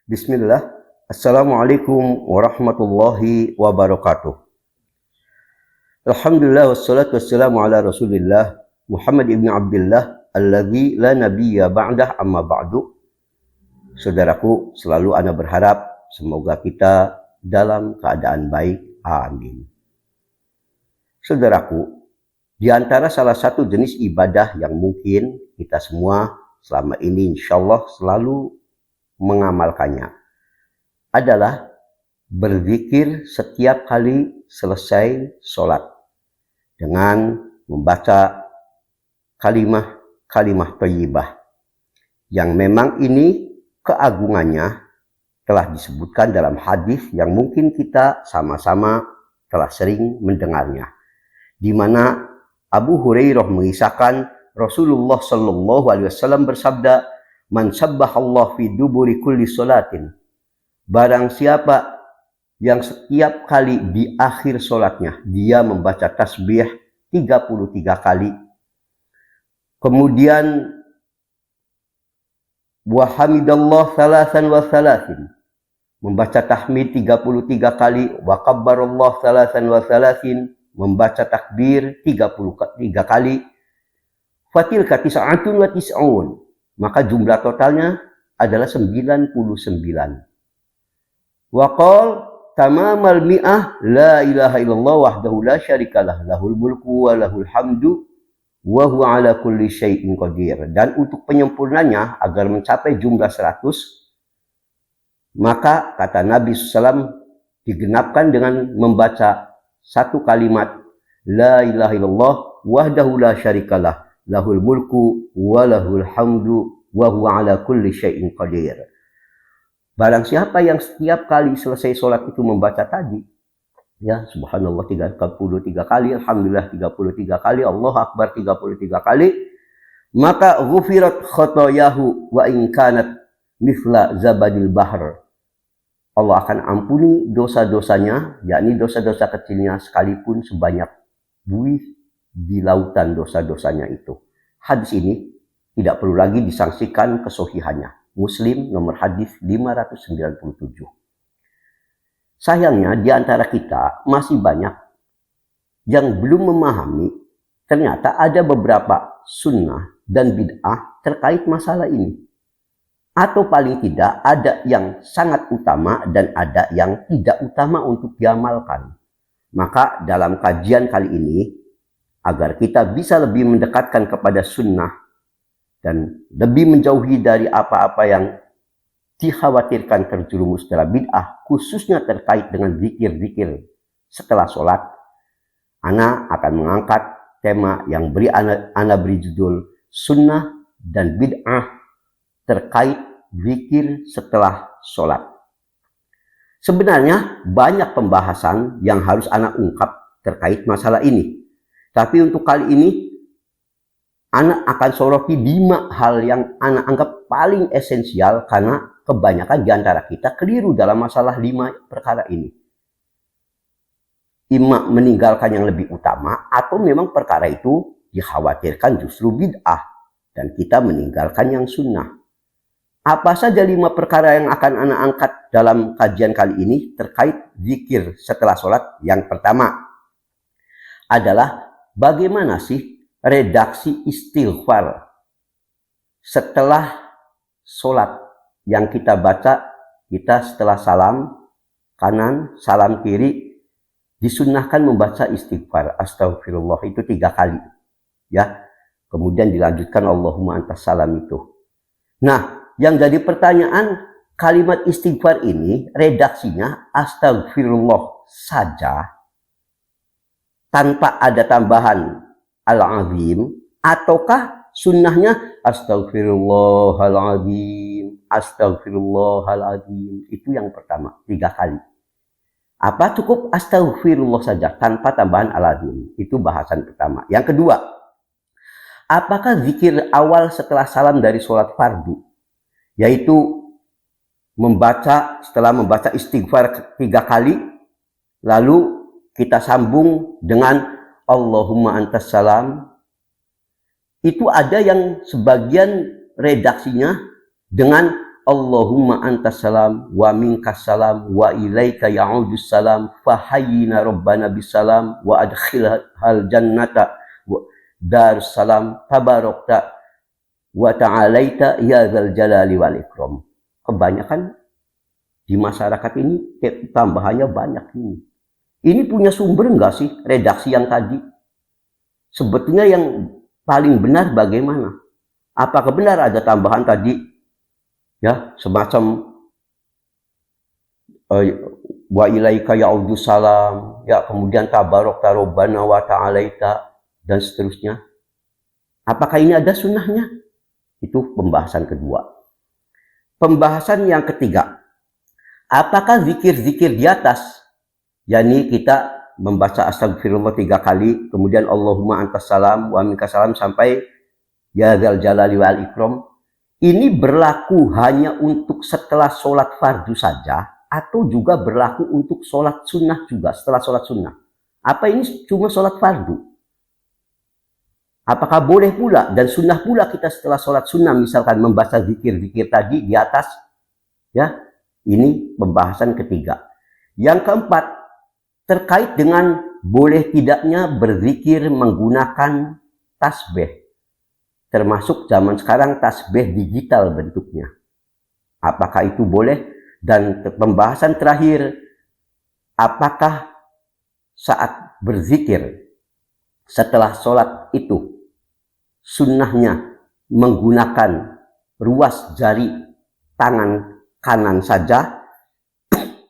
Bismillah. Assalamualaikum warahmatullahi wabarakatuh. Alhamdulillah wassalatu wassalamu ala Rasulillah Muhammad ibn Abdullah alladzi la nabiyya ba'dah amma ba'du. Saudaraku, selalu ana berharap semoga kita dalam keadaan baik. Amin. Saudaraku, di antara salah satu jenis ibadah yang mungkin kita semua selama ini insyaallah selalu mengamalkannya adalah berzikir setiap kali selesai sholat dengan membaca kalimah thayyibah, yang memang ini keagungannya telah disebutkan dalam hadis yang mungkin kita sama-sama telah sering mendengarnya, di mana Abu Hurairah mengisahkan Rasulullah Shallallahu Alaihi Wasallam bersabda, "Man sabbahallah fi duburi kulli sholatin." Barang siapa yang setiap kali di akhir sholatnya dia membaca tasbih 33 kali, kemudian wa hamidallah salasan wa salasin, membaca tahmid 33 kali, wa kabbarallah salasan wa salasin, membaca takbir 33 kali, fatilka tis'atun wa tis'un, maka jumlah totalnya adalah 99. Wa qal tamamal mi'ah la ilaha illallah wahdahu la syarikalah lahul mulku wa lahul hamdu wa huwa ala kulli syai'in qadir. Dan untuk penyempurnanya agar mencapai jumlah 100, maka kata Nabi SAW digenapkan dengan membaca satu kalimat la ilaha illallah wahdahu la syarikalah lahul mulku wa lahul hamdu wa huwa ala kulli syai'in qadir. Barang siapa yang setiap kali selesai sholat itu membaca tadi, ya subhanallah 33 kali, alhamdulillah 33 kali, Allah akbar 33 kali, maka ghufirat khotoyahu wa in kanat mithla zabadil bahr. Allah akan ampuni dosa-dosanya, yakni dosa-dosa kecilnya sekalipun sebanyak buih di lautan dosa-dosanya itu. Hadis ini tidak perlu lagi disangsikan kesohihannya. Muslim nomor hadis 597. Sayangnya di antara kita masih banyak yang belum memahami ternyata ada beberapa sunnah dan bid'ah terkait masalah ini. Atau paling tidak ada yang sangat utama dan ada yang tidak utama untuk diamalkan. Maka dalam kajian kali ini, agar kita bisa lebih mendekatkan kepada sunnah dan lebih menjauhi dari apa-apa yang dikhawatirkan terjerumus dalam bid'ah, khususnya terkait dengan zikir-zikir setelah sholat, ana akan mengangkat tema yang ana beri judul sunnah dan bid'ah terkait zikir setelah sholat. Sebenarnya banyak pembahasan yang harus ana ungkap terkait masalah ini, tapi untuk kali ini ana akan soroti 5 hal yang ana anggap paling esensial karena kebanyakan di antara kita keliru dalam masalah 5 perkara ini. Ima meninggalkan yang lebih utama atau memang perkara itu dikhawatirkan justru bid'ah dan kita meninggalkan yang sunnah. Apa saja 5 perkara yang akan ana angkat dalam kajian kali ini terkait zikir setelah sholat? Yang pertama adalah bagaimana sih redaksi istighfar setelah sholat yang kita baca. Kita setelah salam kanan, salam kiri, disunnahkan membaca istighfar astagfirullah itu 3 kali, ya. Kemudian dilanjutkan Allahumma antas salam itu. Nah, yang jadi pertanyaan, kalimat istighfar ini redaksinya astagfirullah saja tanpa ada tambahan al-azim, ataukah sunnahnya astagfirullahaladzim, astagfirullahaladzim? Itu yang pertama, 3 kali. Apa cukup astagfirullah saja tanpa tambahan al-azim? Itu bahasan pertama. Yang kedua, apakah zikir awal setelah salam dari sholat fardu, yaitu setelah membaca istighfar 3 kali, lalu kita sambung dengan Allahumma antas salam, itu ada yang sebagian redaksinya dengan Allahumma antas salam wa minkas salam wa ilaika ya'udus salam fahayyina rabbana bisalam wa adkhilhal jannata wa darus salam tabarakta wa ta'alaita ya dzal jalali wal ikram. Kebanyakan di masyarakat ini tambahannya banyak ini. Ini punya sumber enggak sih redaksi yang tadi? Sebetulnya yang paling benar bagaimana? Apakah benar ada tambahan tadi? Ya, semacam wa ilaika ya'udus salam, ya, kemudian tabarakta rabbana wa ta'alaita dan seterusnya. Apakah ini ada sunnahnya? Itu pembahasan kedua. Pembahasan yang ketiga, apakah zikir-zikir di atas, yakni kita membaca astagfirullah 3 kali, kemudian Allahumma antas salam wa minkas salam sampai ya dzal jalali wal ikram, ini berlaku hanya untuk setelah sholat fardu saja atau juga berlaku untuk sholat sunnah juga setelah sholat sunnah? Apa ini cuma sholat fardu? Apakah boleh pula dan sunnah pula kita setelah sholat sunnah misalkan membaca zikir-zikir tadi di atas? Ya, ini pembahasan ketiga. Yang keempat, terkait dengan boleh tidaknya berzikir menggunakan tasbih. Termasuk zaman sekarang tasbih digital bentuknya. Apakah itu boleh? Dan pembahasan terakhir, apakah saat berzikir setelah sholat itu sunnahnya menggunakan ruas jari tangan kanan saja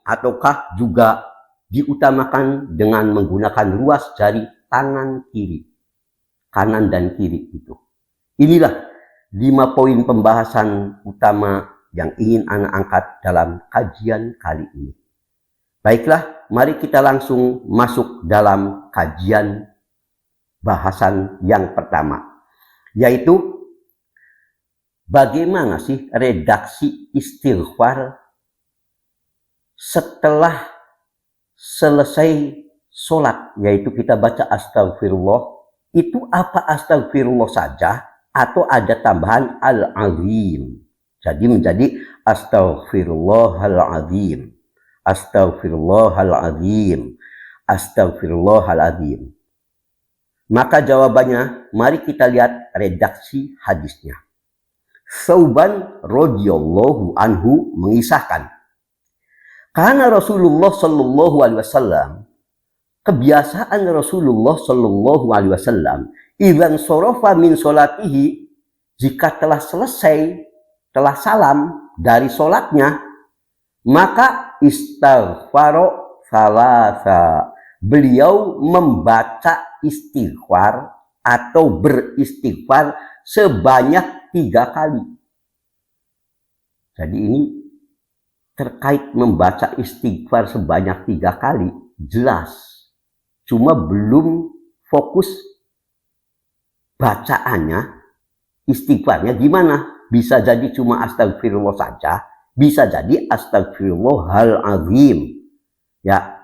ataukah juga diutamakan dengan menggunakan ruas jari tangan kiri, kanan dan kiri itu. Inilah 5 poin pembahasan utama yang ingin Ana angkat dalam kajian kali ini. Baiklah, mari kita langsung masuk dalam kajian bahasan yang pertama, yaitu bagaimana sih redaksi istighfar setelah selesai sholat, yaitu kita baca astagfirullah. Itu apa astagfirullah saja atau ada tambahan al-azim? Jadi menjadi astaghfirullahalazim, astaghfirullahalazim, astaghfirullahalazim. Maka jawabannya, mari kita lihat redaksi hadisnya. Tsauban radhiyallahu anhu mengisahkan, karena Rasulullah sallallahu alaihi wasallam, kebiasaan Rasulullah sallallahu alaihi wasallam, idzan sarafa min salatihi, jika telah selesai, telah salam dari salatnya, maka istighfaro salasa, beliau membaca istighfar atau beristighfar sebanyak 3 kali. Jadi ini terkait membaca istighfar sebanyak 3 kali jelas, cuma belum fokus bacaannya, istighfarnya gimana. Bisa jadi cuma astagfirullah saja, bisa jadi astagfirullahalazim. Ya,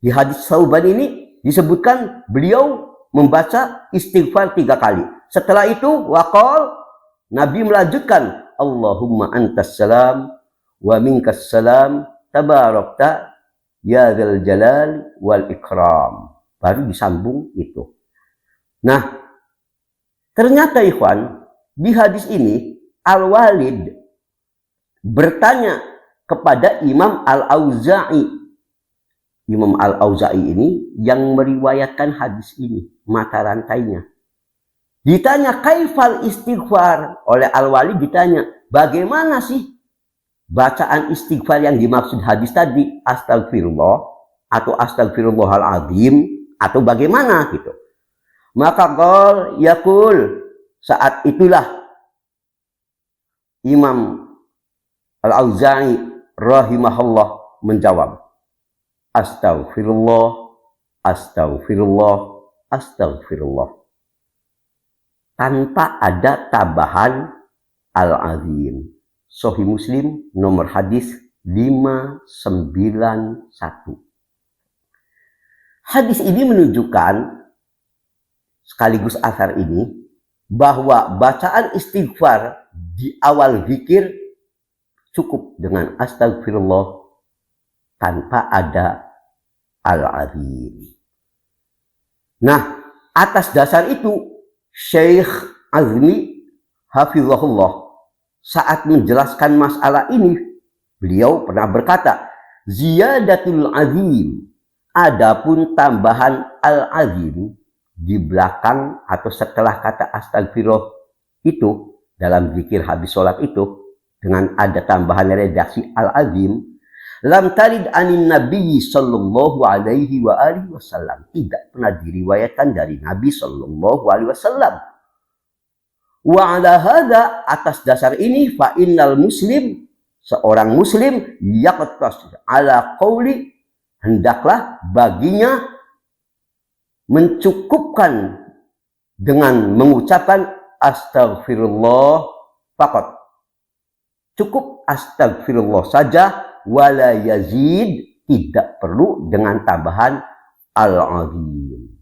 di hadis Tsauban ini disebutkan beliau membaca istighfar 3 kali. Setelah itu waqal, Nabi melanjutkan Allahumma antas salam wa minkas salam tabarakta ya dzal jalal wal ikram. Baru disambung itu. Nah, ternyata ikhwan, di hadis ini Al-Walid bertanya kepada Imam Al-Auza'i. Imam Al-Auza'i ini yang meriwayatkan hadis ini, mata rantainya. Ditanya kaifal istighfar, oleh Al-Walid ditanya, bagaimana sih bacaan istighfar yang dimaksud hadis tadi? Astagfirullah atau astagfirullahaladzim atau bagaimana gitu. Maka qol yakul, saat itulah Imam Al-Auza'i rahimahullah menjawab, astagfirullah, astagfirullah, astagfirullah, tanpa ada tambahan al-azim. Sahih Muslim nomor hadis 591. Hadis ini menunjukkan, sekaligus asar ini, bahwa bacaan istighfar di awal zikir cukup dengan astagfirullah tanpa ada al-azim. Nah, atas dasar itu Syekh Azmi hafizahullah saat menjelaskan masalah ini, beliau pernah berkata, ziyadatul azim, adapun tambahan al-azim di belakang atau setelah kata astagfirullah itu dalam zikir habis sholat itu dengan ada tambahan redaksi al-azim, lam tarid anin nabi sallallahu alaihi wa alihi wasallam, tidak pernah diriwayatkan dari Nabi sallallahu alaihi wasallam. Wa ala hadza, atas dasar ini, fa innal muslim, seorang muslim, yaqtas ala qauli, hendaklah baginya mencukupkan dengan mengucapkan astagfirullah faqat. Cukup astagfirullah saja, wala yazid, tidak perlu dengan tambahan al-azim.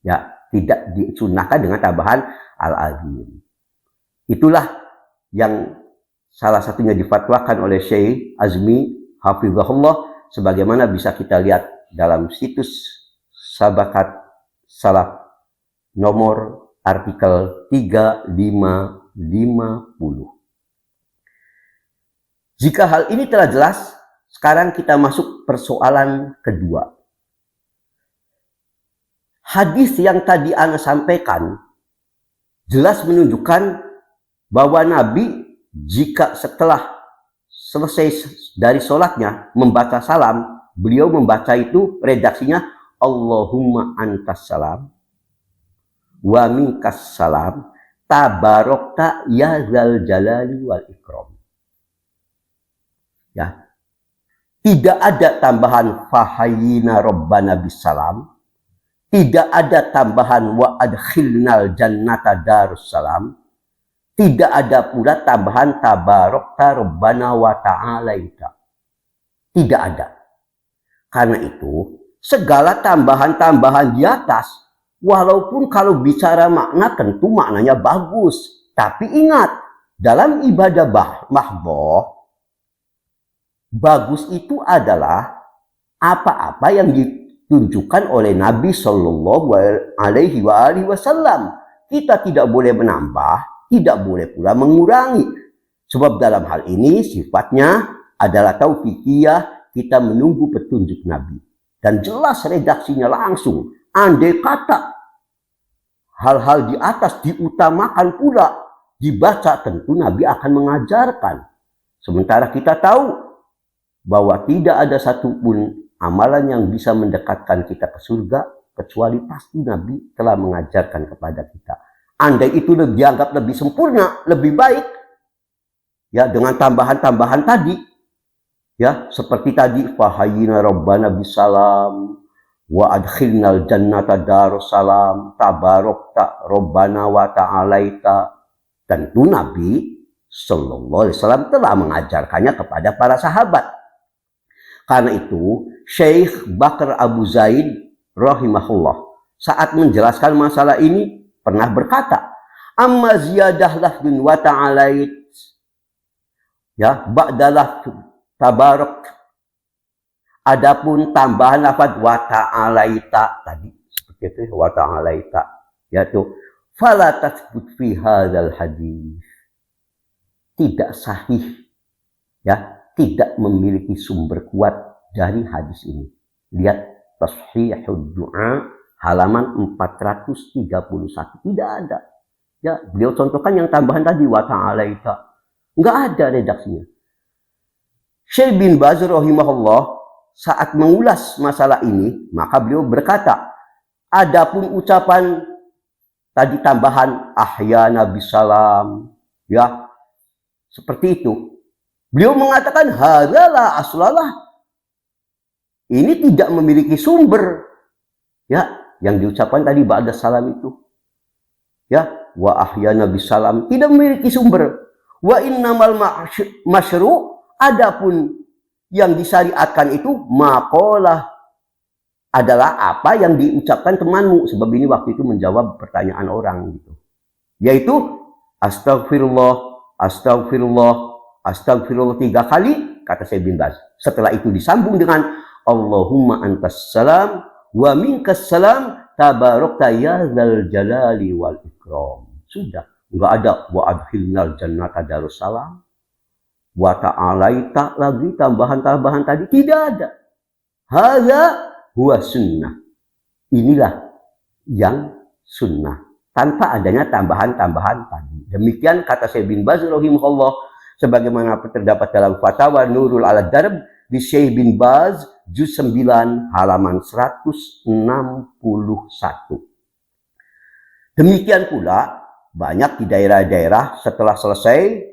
Ya, tidak disunahkan dengan tambahan al-azim. Itulah yang salah satunya difatwakan oleh Syekh Azmi hafizahullah, sebagaimana bisa kita lihat dalam situs Sabakat Salaf nomor artikel 3550. Jika hal ini telah jelas, sekarang kita masuk persoalan kedua. Hadis yang tadi Ana sampaikan jelas menunjukkan bahwa Nabi jika setelah selesai dari sholatnya membaca salam, beliau membaca itu redaksinya Allahumma antas salam wa minkas salam tabarokta ya zal jalali wal ikram. Ya, tidak ada tambahan fahayina rabbana bisalam, tidak ada tambahan wa adkhilnal jannata darussalam, tidak ada pula tambahan tabarokta rabbana wa ta'alaita. Tidak ada. Karena itu, segala tambahan-tambahan di atas, walaupun kalau bicara makna tentu maknanya bagus. Tapi ingat, dalam ibadah mahdoh, bagus itu adalah apa-apa yang ditunjukkan oleh Nabi Shallallahu Alaihi Wasallam. Kita tidak boleh menambah, tidak boleh pula mengurangi. Sebab dalam hal ini sifatnya adalah taufikiyah, kita menunggu petunjuk Nabi. Dan jelas redaksinya langsung. Andai kata hal-hal di atas diutamakan pula, dibaca, tentu Nabi akan mengajarkan. Sementara kita tahu bahwa tidak ada satupun amalan yang bisa mendekatkan kita ke surga, kecuali pasti Nabi telah mengajarkan kepada kita. Andai itu dianggap lebih sempurna, lebih baik, ya dengan tambahan-tambahan tadi, ya seperti tadi, fahayina rabbana bisalam, wa adkhilnal jannata darussalam, tabarokta rabbana wa ta'alaita. Tentu Nabi Sallallahu Alaihi Wasallam telah mengajarkannya kepada para sahabat. Karena itu, Syekh Bakar Abu Zaid rahimahullah saat menjelaskan masalah ini pernah berkata, amma ziyadah lafdun wa ta'alait, ya, ba'dalah tabarak, adapun tambahan lafaz wa ta'alaita tadi, seperti itu, wa ta'alaita, yaitu fala tasbut fi hadzal hadis, tidak sahih, ya, tidak memiliki sumber kuat dari hadis ini. Lihat Tashihud Du'a halaman 431, tidak ada. Ya, beliau contohkan yang tambahan tadi wa ta'alaita, enggak ada redaksinya. Syekh bin Baz rahimahullah saat mengulas masalah ini, maka beliau berkata, adapun ucapan tadi tambahan ahyana bisalam, ya seperti itu, beliau mengatakan hadzalah aslalah, ini tidak memiliki sumber, ya yang diucapkan tadi ba'da salam itu, ya wa ahyana bisalam tidak memiliki sumber. Wa innamal masyru', adapun yang disyariatkan itu maqalah, adalah apa yang diucapkan temanmu. Sebab ini waktu itu menjawab pertanyaan orang gitu, yaitu astagfirullah, astagfirullah, Astagfirullah 3 kali, kata Syekh bin Baz. Setelah itu disambung dengan Allahumma antas salam wa minkas salam tabarakta ya dzal jalali wal ikram. Sudah, enggak ada wa adkhilnal jannata darussalam wa ta'alaita lagi tambahan-tambahan tadi, tidak ada. Hadza huwa sunnah. Inilah yang sunnah, tanpa adanya tambahan-tambahan tadi. Demikian kata Syekh bin Baz rahimahullah, sebagaimana terdapat dalam Fatwa Nurul ala Darb di Syekh bin Baz juz 9 halaman 161. Demikian pula banyak di daerah-daerah setelah selesai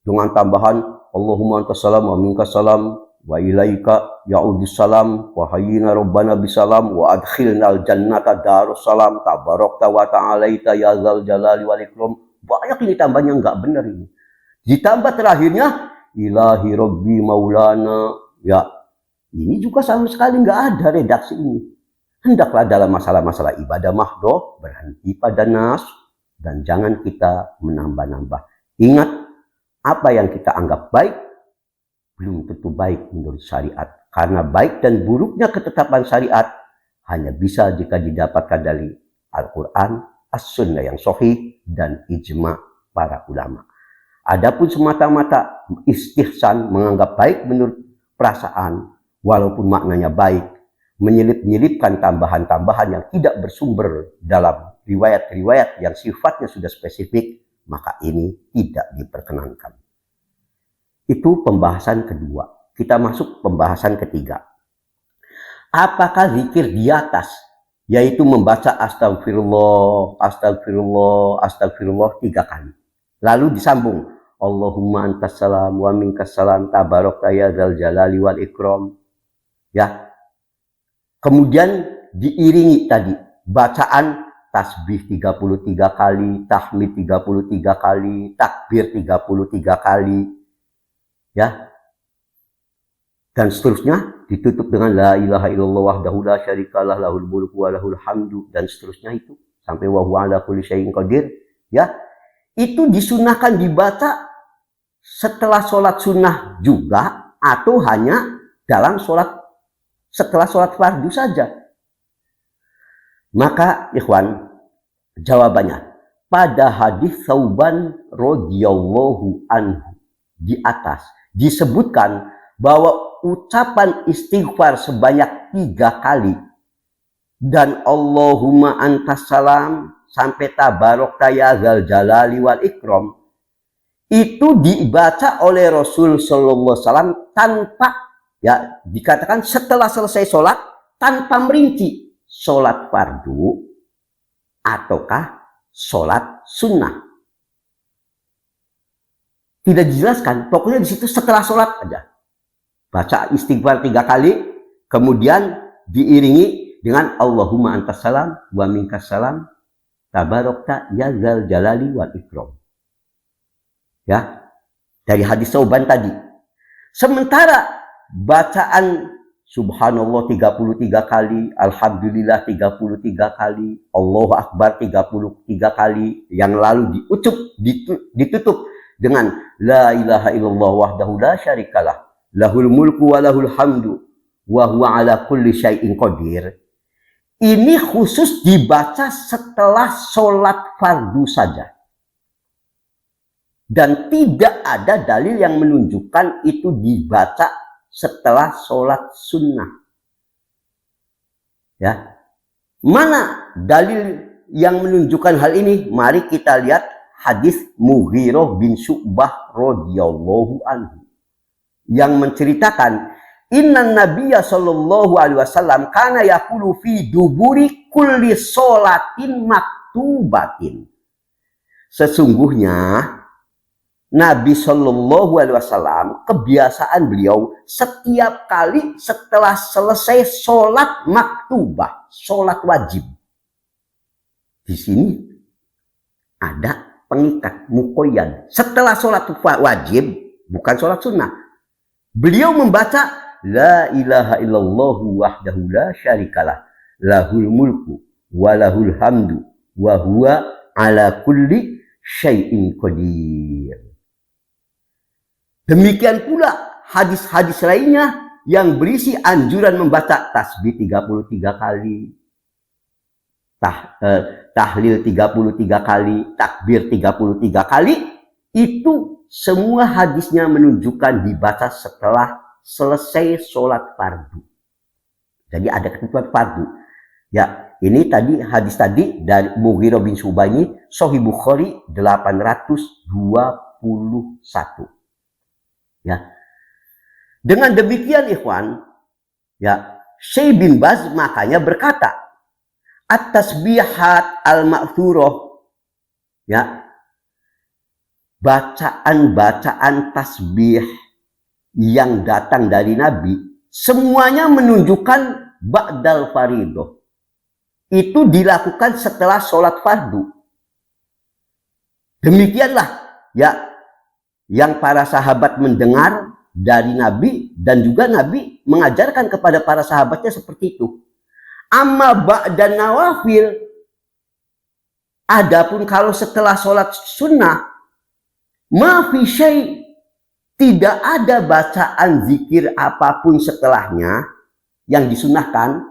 dengan tambahan Allahumma antas salam wa minkas salam wa ilaika ya'udus salam wa hayyina rabbana bisalam wa adkhilnal jannata darussalam tabarakta wa ta'alaita ya dzal jalali wal ikram. Banyak ini tambahnya enggak benar ini. Ditambah terakhirnya ilahi rabbi maulana, ya ini juga sama sekali nggak ada redaksi ini. Hendaklah dalam masalah-masalah ibadah mahdoh berhenti pada nas dan jangan kita menambah-nambah. Ingat, apa yang kita anggap baik belum tentu baik menurut syariat, karena baik dan buruknya ketetapan syariat hanya bisa jika didapatkan dari Al-Quran, As-Sunnah yang sahih dan ijma para ulama. Adapun semata-mata istihsan, menganggap baik menurut perasaan, walaupun maknanya baik, menyelip-nyelipkan tambahan-tambahan yang tidak bersumber dalam riwayat-riwayat yang sifatnya sudah spesifik, maka ini tidak diperkenankan. Itu pembahasan kedua. Kita masuk pembahasan ketiga. Apakah zikir di atas, yaitu membaca astagfirullah, astagfirullah, astagfirullah 3 kali. Lalu disambung Allahumma antas salam wa minkas salam tabarakta ya dzal jalali wal ikram. Ya. Kemudian diiringi tadi bacaan tasbih 33 kali, tahmid 33 kali, takbir 33 kali. Ya. Dan seterusnya ditutup dengan la ilaha illallah wahdahu la syarikalah lahul mulku wa lahul hamdu, dan seterusnya itu sampai wa huwa ala kulli syai'in qadir. Ya. Itu disunahkan dibaca setelah sholat sunnah juga, atau hanya dalam setelah sholat fardu saja. Maka ikhwan, jawabannya pada hadis Tsauban radhiyallahu anhu di atas disebutkan bahwa ucapan istighfar sebanyak 3 kali dan Allahumma antas salam sampai tabarakta ya dzal jalali wal ikram itu dibaca oleh Rasul sallallahu alaihi wasallam tanpa, ya dikatakan setelah selesai sholat, tanpa merinci sholat fardu ataukah sholat sunnah. Tidak dijelaskan, pokoknya di situ setelah sholat aja. Baca istighfar 3 kali, kemudian diiringi dengan Allahumma antas salam wa minkas salam tabarakta ya dzal jalali wal ikram. Ya, dari hadis Tsauban tadi. Sementara bacaan subhanallah 33 kali, alhamdulillah 33 kali, Allahu akbar 33 kali, yang lalu ditutup dengan la ilaha illallah wahdahu la syarikalah lahul mulku wa lahul hamdu wa huwa ala kulli syai'in qadir. Ini khusus dibaca setelah sholat fardu saja. Dan tidak ada dalil yang menunjukkan itu dibaca setelah sholat sunnah. Ya, mana dalil yang menunjukkan hal ini? Mari kita lihat hadis Mughirah bin Syu'bah radhiyallahu anhu yang menceritakan Inna Nabiyya sallallahu alaihi wasallam kana yaqulu fi duburi kulli sholatin maktubatin. Sesungguhnya Nabi Shallallahu Alaihi Wasallam, kebiasaan beliau setiap kali setelah selesai sholat maktubah, sholat wajib. Di sini ada pengikat muqayyad. Setelah sholat wajib, bukan sholat sunnah, beliau membaca la ilaha illallah wahdahu la syarikalah lahul mulku wa lahul hamdu wa huwa ala kulli syai'in qadir. Demikian pula hadis-hadis lainnya yang berisi anjuran membaca tasbih 33 kali, tahlil 33 kali, takbir 33 kali, itu semua hadisnya menunjukkan dibaca setelah selesai sholat fardu. Jadi ada ketentuan fardu. Ya, ini tadi hadis tadi dari Mughirah bin Syu'bah ini Sahih Bukhari 821. Ya. Dengan demikian ikhwan, ya, Syekh bin Baz makanya berkata, at-tasbihat al-ma'thurah, ya, bacaan-bacaan tasbih yang datang dari Nabi semuanya menunjukkan ba'dal faridah. Itu dilakukan setelah sholat fardu. Demikianlah ya yang para sahabat mendengar dari Nabi, dan juga Nabi mengajarkan kepada para sahabatnya seperti itu. Amma ba'dan nawafil, adapun kalau setelah sholat sunnah, ma fi syai', tidak ada bacaan zikir apapun setelahnya yang disunahkan,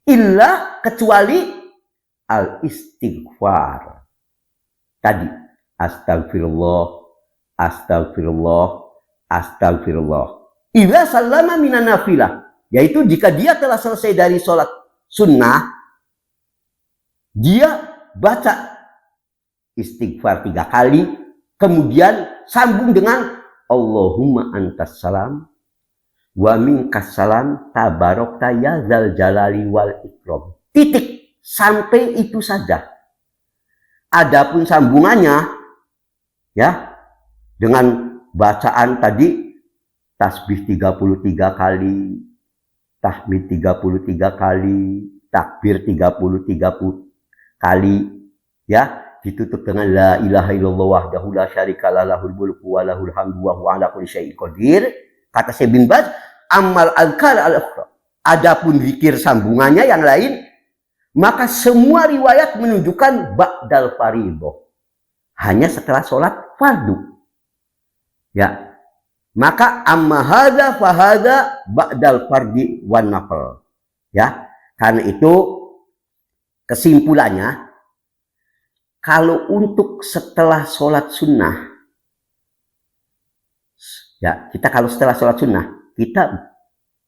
illa kecuali al-istighfar. Tadi, astagfirullah, astagfirullah, astagfirullah. Idza sallama minan nafilah, yaitu jika dia telah selesai dari sholat sunnah, dia baca istighfar 3 kali, kemudian sambung dengan Allahumma antas salam wa minkas salam tabarakta ya dzal jalali wal ikram. Titik, sampai itu saja. Adapun sambungannya ya dengan bacaan tadi tasbih 33 kali, tahmid 33 kali, takbir 33 kali, ya, ditutup dengan la ilaha illallah wahdahu la syarikalah lahul mulku wa lahul hamdu wa huwa ala kulli syai'in qadir. Kata Syekh bin Baz, amal azkar al-ukhra, adapun zikir sambungannya yang lain, maka semua riwayat menunjukkan ba'dal fardhu, hanya setelah sholat fardu. Ya, maka amma hadza fa hadza ba'dal fardhi wan nafl. Ya, karena itu kesimpulannya, kalau untuk setelah sholat sunnah, ya, kita kalau setelah sholat sunnah, kita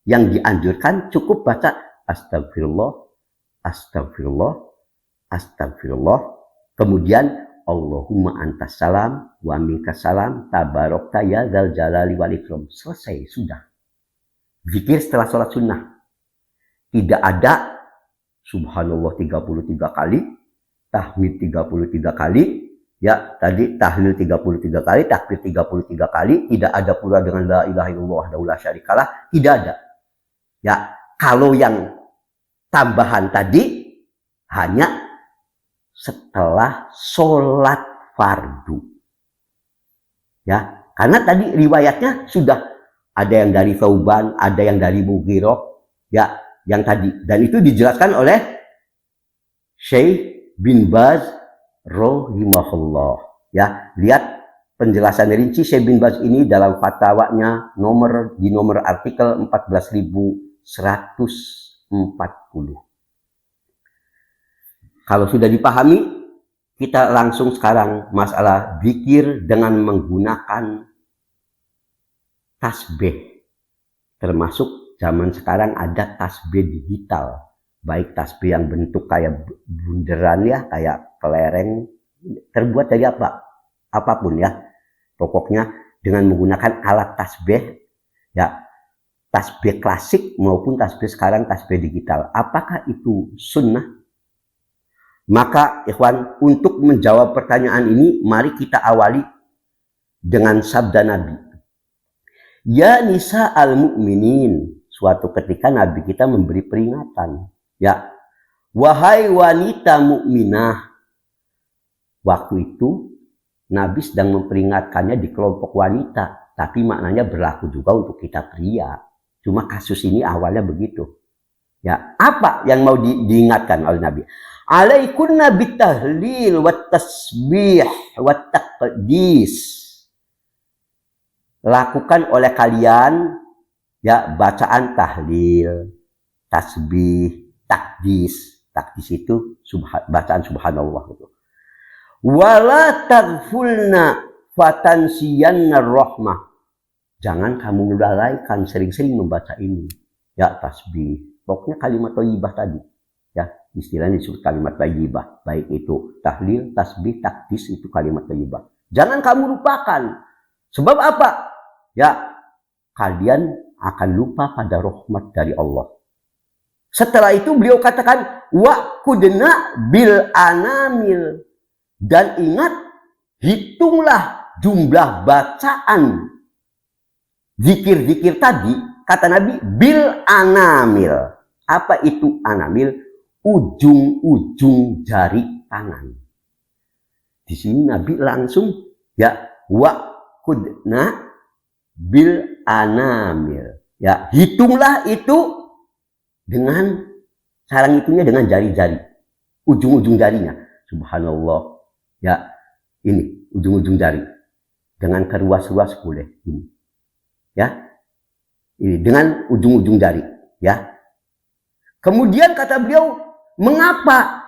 yang dianjurkan cukup baca astagfirullah, astagfirullah, astagfirullah, kemudian Allahumma antas salam wa minkas salam tabarakta ya dzal jalali wal ikram. Selesai, sudah. Zikir setelah sholat sunnah. Tidak ada subhanallah 33 kali, tahmid 33 kali, ya, tadi tahlil 33 kali, takbir 33 kali, tidak ada pula dengan la ilaha illallah wahdahu la syarikalah, tidak ada. Ya, kalau yang tambahan tadi hanya setelah sholat fardu. Ya, karena tadi riwayatnya sudah ada yang dari Thauban, ada yang dari Mughirah, ya, yang tadi, dan itu dijelaskan oleh Syekh bin Baz rahimahullah. Ya, lihat penjelasan rinci Syekh bin Baz ini dalam fatwanya di nomor artikel 14.140. Kalau sudah dipahami, kita langsung sekarang masalah zikir dengan menggunakan tasbih. Termasuk zaman sekarang ada tasbih digital. Baik tasbih yang bentuk kayak bunderan ya, kayak kelereng, terbuat dari apa? Apapun ya. Pokoknya dengan menggunakan alat tasbih, ya, tasbih klasik maupun tasbih sekarang tasbih digital. Apakah itu sunnah? Maka ikhwan, untuk menjawab pertanyaan ini, mari kita awali dengan sabda Nabi. Ya nisa al-mu'minin. Suatu ketika Nabi kita memberi peringatan. Ya, wahai wanita mukminah. Waktu itu Nabi sedang memperingatkannya di kelompok wanita, tapi maknanya berlaku juga untuk kita pria. Cuma kasus ini awalnya begitu. Ya, apa yang mau diingatkan oleh Nabi? Alaikunna bitahlil wat tasbih wat taqdis. lakukan oleh kalian ya bacaan tahlil, tasbih, takdis. Takdis itu bacaan subhanallah itu. Wala taghfulna fatansiyanna rahmah. Jangan kamu lalaikan sering-sering membaca ini. Ya tasbih. Pokoknya kalimat thayyibah tadi. Ya, istilahnya disebut kalimat thayyibah. Baik itu tahlil, tasbih, takdis itu kalimat thayyibah. Jangan kamu lupakan. Sebab apa? Ya, kalian akan lupa pada rahmat dari Allah. Setelah itu beliau katakan wa kudna bil anamil, dan ingat hitunglah jumlah bacaan zikir-zikir tadi, kata Nabi bil anamil. Apa itu anamil? Ujung-ujung jari tangan. Di sini Nabi langsung ya wa kudna bil anamil. Ya, hitunglah itu dengan cara ngitungnya dengan jari-jari, ujung-ujung jarinya. Subhanallah. Ya, ini ujung-ujung jari. Dengan keruas-ruas boleh ini. Ya. Ini dengan ujung-ujung jari, ya. Kemudian kata beliau, mengapa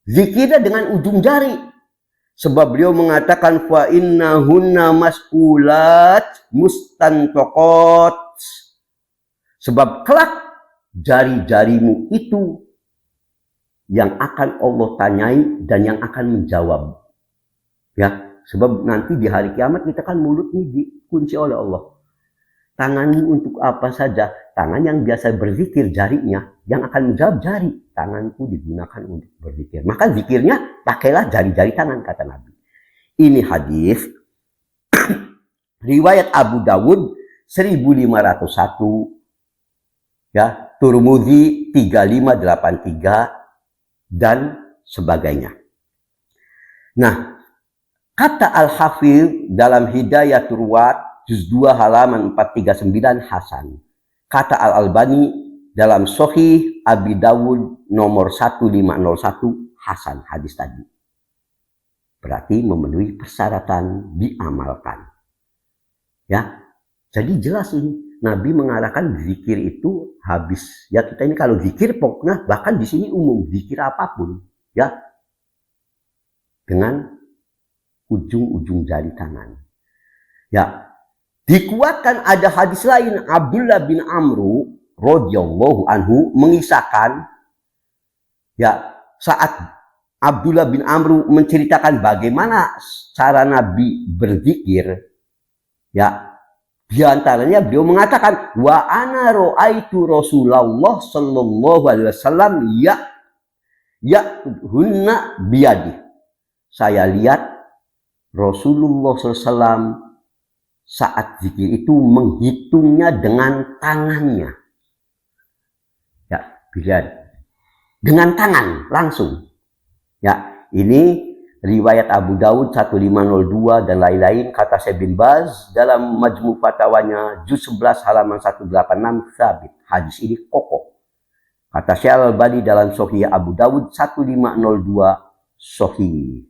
zikirnya dengan ujung jari? Sebab beliau mengatakan fa innahunna mas'ulat mustantaqat. Sebab kelak jari-jarimu itu yang akan Allah tanyai dan yang akan menjawab. Ya, sebab nanti di hari kiamat kita kan mulut ini dikunci oleh Allah. Tanganmu untuk apa saja? Tangan yang biasa berzikir jarinya, yang akan menjawab jari. Tanganku digunakan untuk berzikir. Maka zikirnya pakailah jari-jari tangan, kata Nabi. Ini hadis riwayat Abu Dawud 1501, ya, Tirmidzi 3583 dan sebagainya. Nah, kata Al-Hafidz dalam Hidayatul Ruwat juz 2 halaman 439 hasan. Kata Al-Albani dalam Sahih Abi Dawud nomor 1501 hasan hadis tadi. Berarti memenuhi persyaratan diamalkan. Ya. Jadi jelas ini Nabi mengarahkan zikir itu habis. Ya, kita ini kalau zikir pokoknya bahkan di sini umum zikir apapun, ya. Dengan ujung-ujung jari tangan. Ya. Dikuatkan ada hadis lain, Abdullah bin Amru radhiyallahu anhu mengisahkan, ya, saat Abdullah bin Amru menceritakan bagaimana cara Nabi berzikir, ya, di antaranya beliau mengatakan wa ana ra'aitu Rasulullah sallallahu alaihi wasallam hunna biyadi. Saya lihat Rasulullah SAW saat zikir itu menghitungnya dengan tangannya. Ya, bilian. Dengan tangan langsung. Ya, ini riwayat Abu Dawud 1502 dan lain-lain. Kata Syekh bin Baz dalam Majmu' Fatawanya juz 11 halaman 186 sabit. Hadis ini kokoh. Kata Syekh Al-Albani dalam Sahih Abu Dawud 1502 sahih.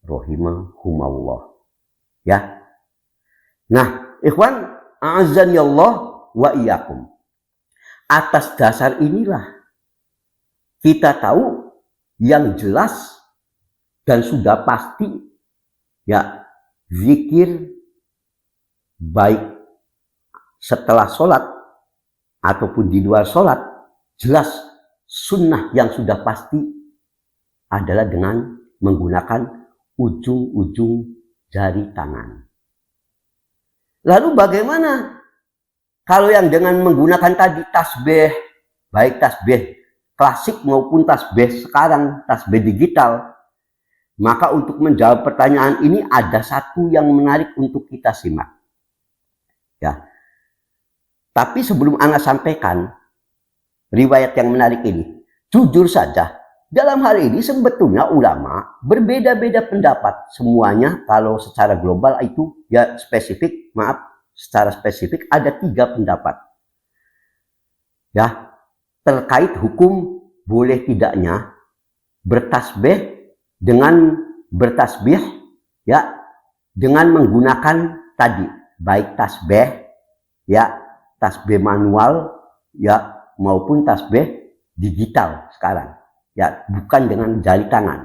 Rahimahumullah. Ya. Nah, ikhwan, a'azzani Allah wa iyyakum. Atas dasar inilah kita tahu yang jelas dan sudah pasti, ya, zikir baik setelah sholat ataupun di luar sholat, jelas sunnah yang sudah pasti adalah dengan menggunakan ujung-ujung jari tangan. Lalu bagaimana kalau yang dengan menggunakan tadi tasbih, baik tasbih klasik maupun tasbih sekarang, tasbih digital? Maka untuk menjawab pertanyaan ini ada satu yang menarik untuk kita simak. Ya. Tapi sebelum Anda sampaikan riwayat yang menarik ini, jujur saja, dalam hal ini sebetulnya ulama berbeda-beda pendapat. Semuanya kalau secara global itu ya spesifik, secara spesifik ada 3 pendapat. Ya, terkait hukum boleh tidaknya bertasbih dengan bertasbih, ya, dengan menggunakan tadi baik tasbih, ya, tasbih manual, ya, maupun tasbih digital sekarang, ya, bukan dengan jari tangan.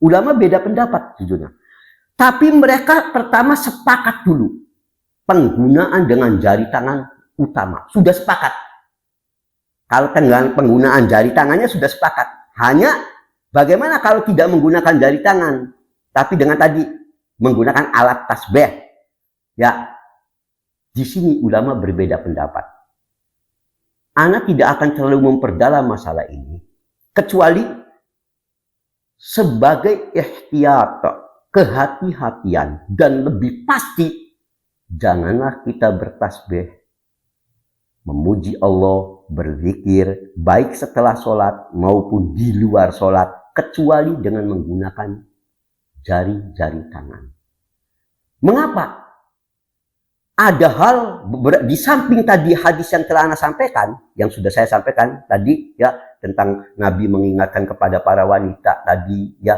Ulama beda pendapat jujurnya. Tapi mereka pertama sepakat dulu penggunaan dengan jari tangan utama, sudah sepakat. Kalau penggunaan jari tangannya sudah sepakat. Hanya bagaimana kalau tidak menggunakan jari tangan, tapi dengan tadi menggunakan alat tasbih? Ya, di sini ulama berbeda pendapat. Ana tidak akan terlalu memperdalam masalah ini, kecuali sebagai ihtiyat, kehati-hatian, dan lebih pasti, janganlah kita bertasbih, memuji Allah, berzikir, baik setelah sholat maupun di luar sholat, kecuali dengan menggunakan jari-jari tangan. Mengapa? Ada hal di samping tadi hadis yang telah Anda sampaikan, yang sudah saya sampaikan tadi, ya, tentang Nabi mengingatkan kepada para wanita tadi, ya,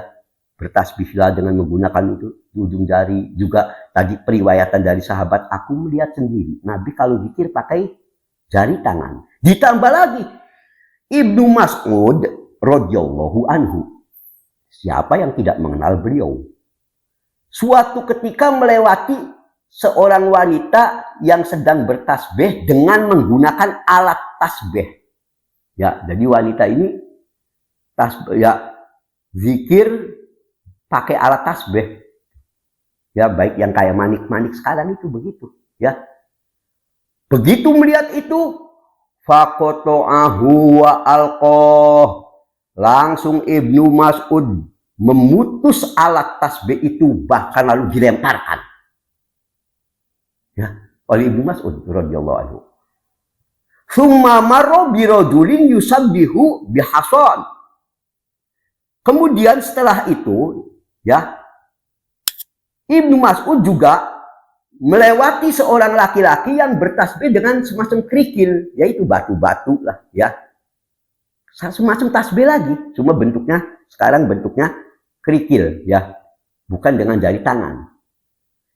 bertasbihlah dengan menggunakan itu ujung jari. Juga tadi periwayatan dari sahabat, aku melihat sendiri Nabi kalau zikir pakai jari tangan. Ditambah lagi Ibnu Mas'ud radhiyallahu anhu. Siapa yang tidak mengenal beliau? Suatu ketika melewati seorang wanita yang sedang bertasbih dengan menggunakan alat tasbih. Ya, jadi wanita ini ya, zikir pakai alat tasbih. Ya, baik yang kayak manik-manik sekarang itu begitu, ya. Begitu melihat itu, faqata'ahu wa alqah. Langsung Ibnu Mas'ud memutus alat tasbih itu, bahkan lalu dilemparkan, ya, oleh Ibnu Mas'ud radhiyallahu anhu. Summa marra bi rajulin yusabbihu bihasan. Kemudian setelah itu, ya, Ibnu Mas'ud juga melewati seorang laki-laki yang bertasbih dengan semacam kerikil, yaitu batu-batu lah, ya, semacam tasbih lagi, cuma bentuknya sekarang bentuknya kerikil, ya, bukan dengan jari tangan,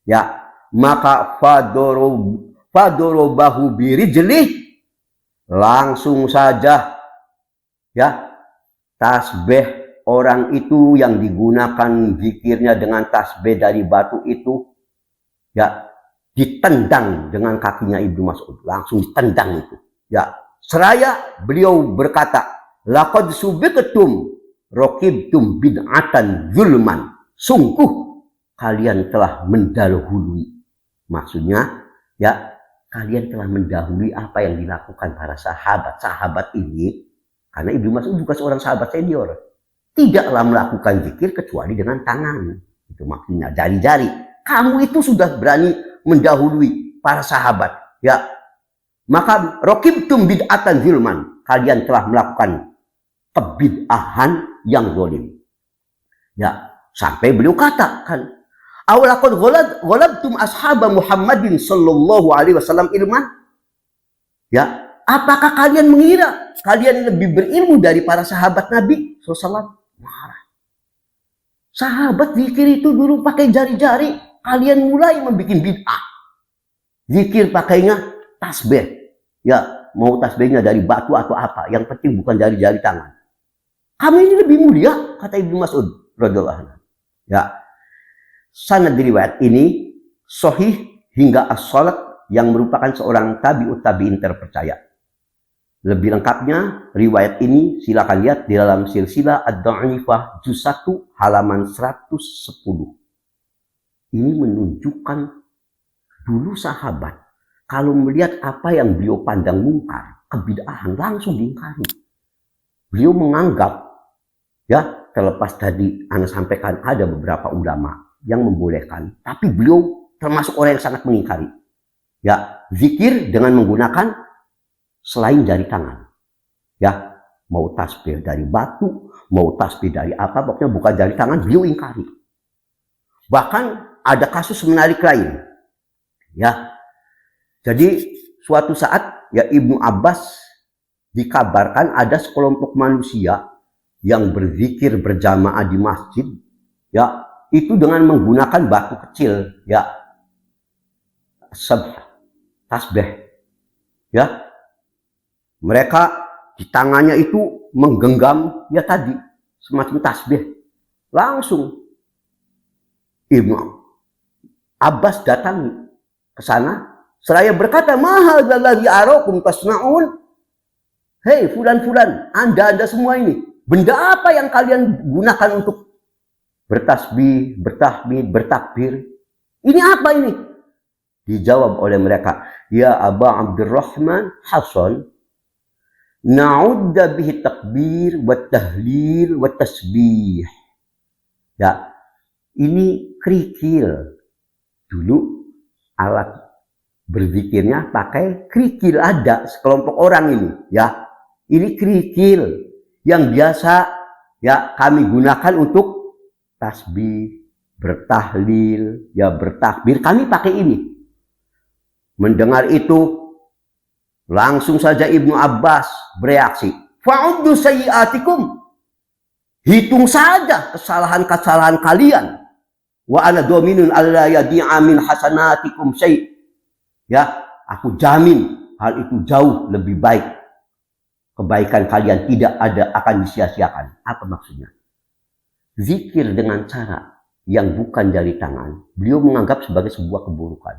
ya. Maka fadorobahu birijlih, langsung saja, ya, tasbih orang itu yang digunakan zikirnya dengan tasbih dari batu itu, ya, ditendang dengan kakinya Ibnu Mas'ud, langsung ditendang itu, ya. Seraya beliau berkata, laqad subiqtum raqibtum bid'atan zulman, sungguh kalian telah mendahului. Maksudnya, ya, kalian telah mendahului apa yang dilakukan para sahabat ini, karena Ibnu Mas'ud juga seorang sahabat senior, tidaklah melakukan zikir kecuali dengan tangan. Itu maksudnya jari-jari. Kamu itu sudah berani mendahului para sahabat, ya. Maka raqibtum bid'atan zulman, kalian telah melakukan kebid'ahan yang zalim. Ya, sampai beliau katakan, awalaqad ghalabtum ashaba Muhammadin sallallahu alaihi wasallam ilman. Ya, apakah kalian mengira kalian lebih berilmu dari para sahabat Nabi sallallahu? Marah. Sahabat zikir itu dulu pakai jari-jari, kalian mulai membuat bid'ah. Zikir pakainya tasbih. Ya, mau tasbihnya dari batu atau apa, yang penting bukan jari-jari tangan. Kamu ini lebih mulia, kata Ibnu Mas'ud radhiyallahu anhu. Ya. Sanad riwayat ini sahih hingga as-salat yang merupakan seorang tabi'ut tabi'in terpercaya. Lebih lengkapnya riwayat ini silakan lihat di dalam silsilah ad-dha'ifah juz 1 halaman 110. Ini menunjukkan dulu sahabat kalau melihat apa yang beliau pandang mungkar, kebid'ahan, langsung diingkari. Beliau menganggap, ya, terlepas tadi Anda sampaikan ada beberapa ulama yang membolehkan, tapi beliau termasuk orang yang sangat mengingkari. Ya, zikir dengan menggunakan selain jari tangan. Ya, mau tasbih dari batu, mau tasbih dari apa, pokoknya bukan jari tangan, beliau ingkari. Bahkan ada kasus menarik lain. Ya, jadi suatu saat, ya, Ibnu Abbas dikabarkan ada sekelompok manusia yang berzikir berjamaah di masjid, ya, itu dengan menggunakan batu kecil, ya. tasbih. Ya, mereka di tangannya itu menggenggam ya tadi semacam tasbih. Langsung Ibnu Abbas datang ke sana seraya berkata, "Ma hadzal arakum tasnaun?" Hei fulan-fulan, anda semua ini, benda apa yang kalian gunakan untuk bertasbih, bertahmid, bertakbir? Ini apa ini? Dijawab oleh mereka, "Ya Aba Abdurrahman Hasan, na'udda bihi takbir wa tahlil wa tasbih." Ya, ini kerikil. Dulu alat berzikirnya pakai kerikil, ada sekelompok orang ini, ya. Ini kerikil yang biasa ya kami gunakan untuk tasbih, bertahlil, ya bertakbir. Kami pakai ini. Mendengar itu, langsung saja Ibnu Abbas bereaksi, "Fa'uddu sayyi'atikum." Hitung saja kesalahan-kesalahan kalian. "Wa ana dominun alla yadi'a min hasanatikum syai'." Ya, aku jamin hal itu jauh lebih baik. Kebaikan kalian tidak ada akan disia-siakan. Apa maksudnya? Zikir dengan cara yang bukan dari tangan, beliau menganggap sebagai sebuah keburukan.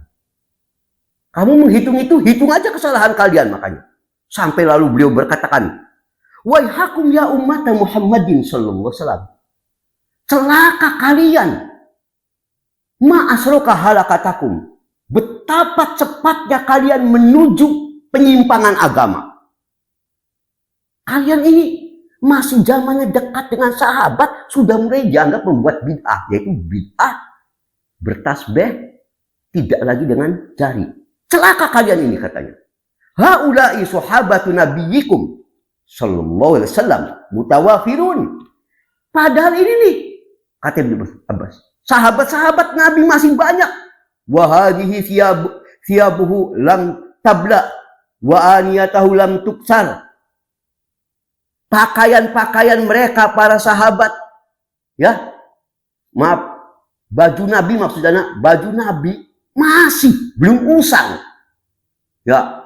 Kamu menghitung itu, hitung aja kesalahan kalian makanya. Sampai lalu beliau berkatakan, "Waihakum ya umat Muhammadin sallallahu alaihi wasallam. Celaka kalian. Ma asroka halakatakum. Betapa cepatnya kalian menuju penyimpangan agama. Kalian ini masih zamannya dekat dengan sahabat, sudah mulai dianggap membuat bid'ah, yaitu bid'ah bertasbih tidak lagi dengan jari. Celaka kalian ini," katanya. "Haula'i sahabatu nabiyyikum sallallahu alaihi wasallam mutawafirun." Padahal ini nih, kata Ibnu Abbas, sahabat-sahabat Nabi masih banyak. "Wa hadhihi thiyabuhu lam tabla wa aniyatahu lam tuksar." Pakaian-pakaian mereka para sahabat, ya, maaf, baju Nabi maksudnya, baju Nabi masih belum usang, ya,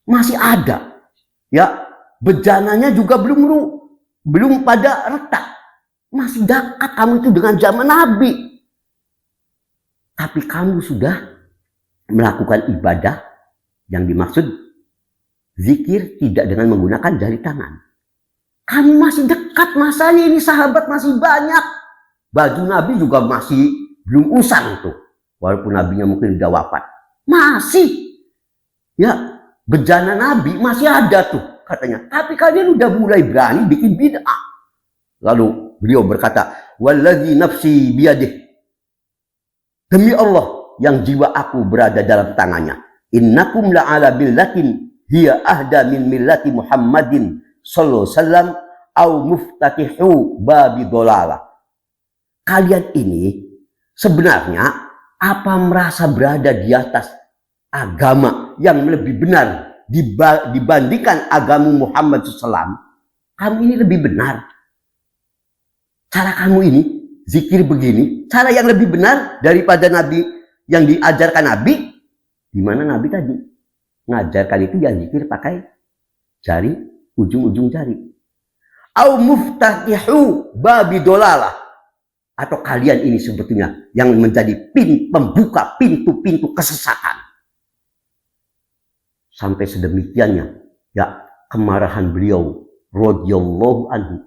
masih ada, ya, bejananya juga belum pada retak, masih dekat kamu itu dengan zaman Nabi, tapi kamu sudah melakukan ibadah yang dimaksud zikir tidak dengan menggunakan jari tangan. Kamu masih dekat masanya, ini sahabat masih banyak. Baju Nabi juga masih belum usang tuh. Walaupun Nabinya mungkin sudah wafat. Masih. Ya, bejana Nabi masih ada tuh katanya. Tapi kalian udah mulai berani bikin bid'ah. Lalu beliau berkata, "Wallazi nafsi biyadih." Demi Allah yang jiwa aku berada dalam tangannya. "Innakum la'ala billatin hiya ahda min millati Muhammadin sallallahu alaihi wasallam au muftatihu babi dolalah." Kalian ini sebenarnya apa merasa berada di atas agama yang lebih benar dibandingkan agama Muhammad SAW? Kamu ini lebih benar. Cara kamu ini zikir begini, cara yang lebih benar daripada Nabi yang diajarkan Nabi. Di mana Nabi tadi ngajarkan itu yang zikir pakai jari, ujung-ujung jari. Au muftatihu babi dolalah. Atau kalian ini sebetulnya yang menjadi pembuka pintu-pintu kesesatan. Sampai sedemikiannya, ya, kemarahan beliau radhiyallahu anhu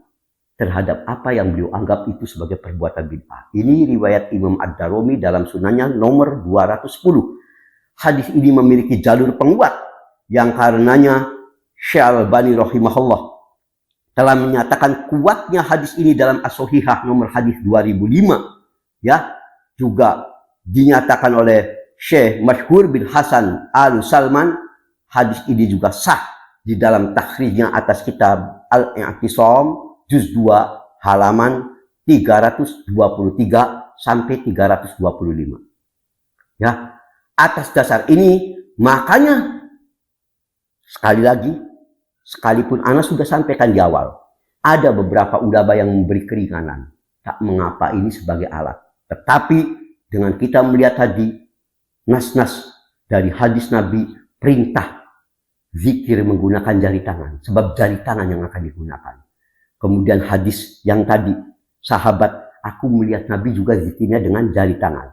terhadap apa yang beliau anggap itu sebagai perbuatan bid'ah. Ini riwayat Imam Ad-Darimi dalam sunannya nomor 210. Hadis ini memiliki jalur penguat yang karenanya Syekh Al-Albani rahimahullah telah menyatakan kuatnya hadis ini dalam As-Sahihah nomor hadis 2005. Ya, juga dinyatakan oleh Syekh Masyhur bin Hasan Al-Salman. Hadis ini juga sah di dalam takhrijnya atas kitab Al-I'tisam juz 2 halaman 323 sampai 325. Ya, atas dasar ini makanya sekali lagi, sekalipun Ana sudah sampaikan di awal, ada beberapa ulama yang memberi keringanan, tak mengapa ini sebagai alat. Tetapi dengan kita melihat tadi nas-nas dari hadis Nabi perintah zikir menggunakan jari tangan, sebab jari tangan yang akan digunakan. Kemudian hadis yang tadi, sahabat, aku melihat Nabi juga zikirnya dengan jari tangan.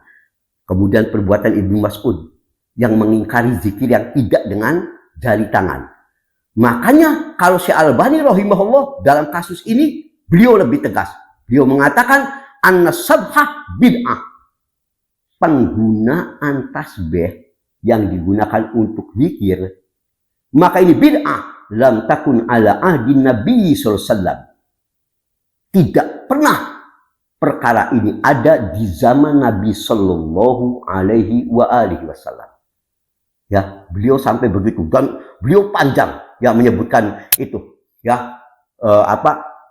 Kemudian perbuatan Ibnu Mas'ud yang mengingkari zikir yang tidak dengan jari tangan. Makanya kalau Syekh Albani rahimahullah dalam kasus ini beliau lebih tegas. Beliau mengatakan an-sabhah bid'ah. Penggunaan tasbih yang digunakan untuk zikir, maka ini bid'ah. Lam takun ala ahdi Nabi sallallahu alaihi wasallam. Tidak pernah perkara ini ada di zaman Nabi sallallahu alaihi wasallam. Ya, beliau sampai begitu dan beliau panjang yang menyebutkan itu. Ya,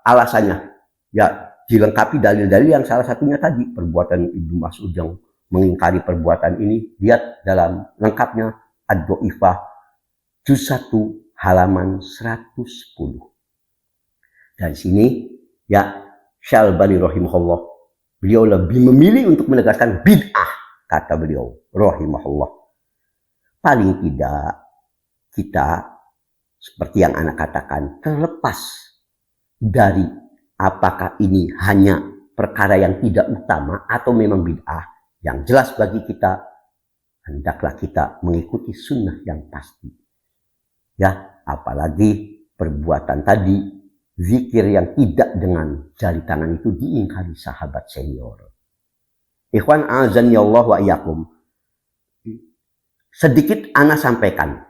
alasannya? Ya, dilengkapi dalil-dalil yang salah satunya tadi perbuatan Ibnu Mas'ud yang mengingkari perbuatan ini. Lihat dalam lengkapnya Ad-Dhaifah juz 1 halaman 110. Dan sini ya, Syekh Albani rahimahullah, beliau lebih memilih untuk menegaskan bid'ah, kata beliau rahimahullah. Paling tidak kita, seperti yang anak katakan, terlepas dari apakah ini hanya perkara yang tidak utama atau memang bid'ah, yang jelas bagi kita, hendaklah kita mengikuti sunnah yang pasti. Ya, apalagi perbuatan tadi, zikir yang tidak dengan jari tangan itu diingkari sahabat senior. Ikhwan azan ya Allah wa iyyakum. Sedikit ana sampaikan.